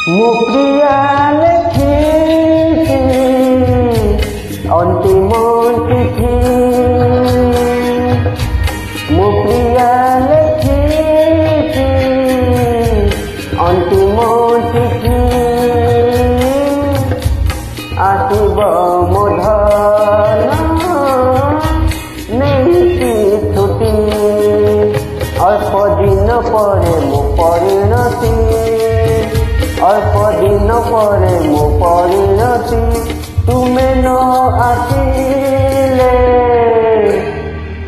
ମୋ ପ୍ରିୟା ଲେଖିଛି ଅନ୍ତିମ ଚିଠି, ମୋ ପ୍ରିୟା ଲେଖିଛି ଅନ୍ତିମ ଚିଠି, ଆସିବ ମୋ ଧନ ନେଇକି ଛୁଟି, ଅଳ୍ପ ଦିନ ପରେ ମୋ ପରିଣତି, ଅଳ୍ପ ଦିନ ପରେ ମୋ ପରିଣତି, ତୁମେ ନ ଆସିଲେ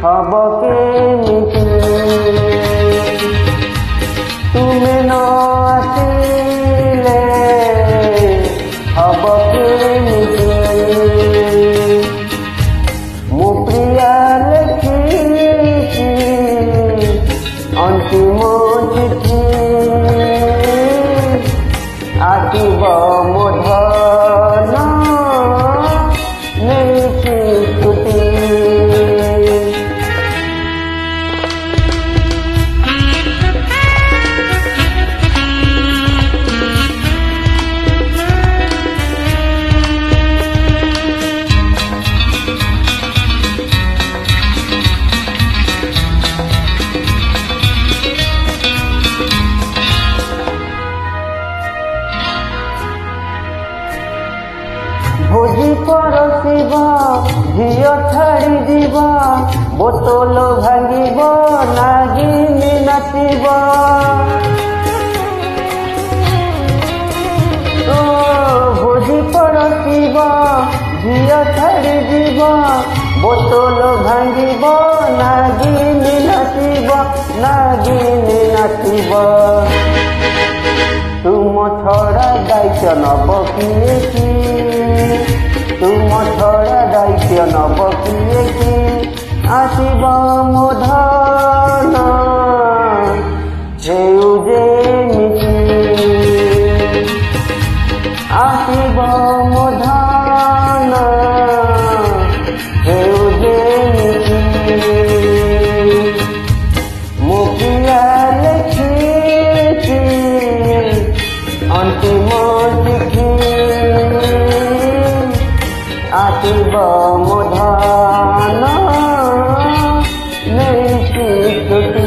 ହବ କେମିତି, ତୁମେ ନ ଆସିଲେ ହବ କେମିତି, ମୋ ପ୍ରିୟା ଲେଖିଛି ଅନ୍ତିମ ଚିଠି, ଆସିବ ମୋ ଧନ ନେଇକି ଛୁଟି। ଭୋଜି ପରସିବ ଝିଅ ଛାଡ଼ିଯିବ, ବୋତଲ ଭାଙ୍ଗିବ ନାଗିନୀ ନାଚିବ, ଭୋଜି ପରସିବ ଝିଅ ଛାଡ଼ିଯିବ, ବୋତଲ ଭାଙ୍ଗିବ ନାଗିନୀ ନାଚିବ, ନାଗିନୀ ନାଚିବ, ତୁମ ଛଡ଼ା ଦାୟିତ୍ୱ ନବ କିଏ କି, ତୁମ ଛଡ଼ା ଦାୟିତ୍ୱ ନବ କିଏ କି, ଆସିବ ମୋ ଧନ ହେଉ ଯେମିତି, ଆସିବ ମୋ ଧନ ହେଉ ଯେମିତି, ମୋ ପ୍ରିୟା ଲେଖିଛି ଅନ୍ତିମ ଚିଠି, ଆସିବ ମୋ ଧନ ନେଇକି ଛୁଟି।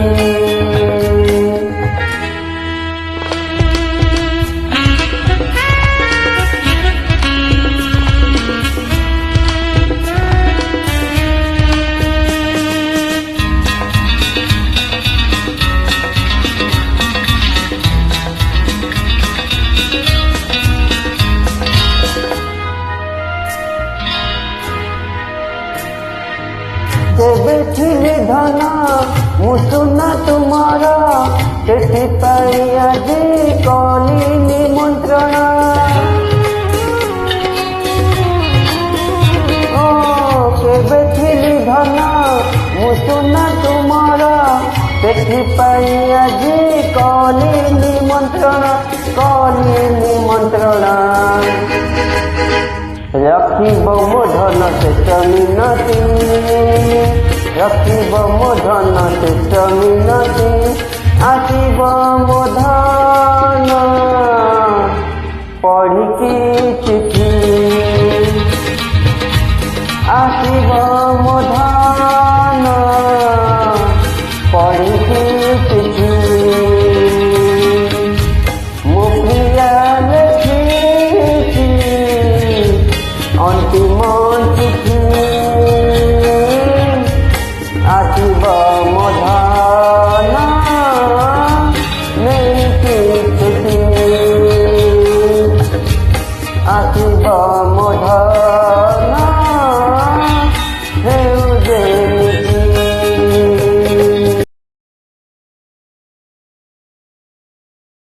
କେବେ ଥିଲି ଧନ ମୁଁ ସୁନା ତୁମର, ସେଥିପାଇଁ ଆଜି କଲି ନିମନ୍ତ୍ରଣ, କେବେ ଥିଲି ଧନ ମୁଁ ସୁନା ତୁମର, ସେଥିପାଇଁ ଆଜି କଲି ନିମନ୍ତ୍ରଣ, କଲି ନିମନ୍ତ୍ରଣ, ରଖିବ ମୋ ଧନ ଶେଷ ମିନତି, ରଖିବ ମୋ ଧନ ଶେଷ ମିନତି, ଆସିବ ମୋ ଧନ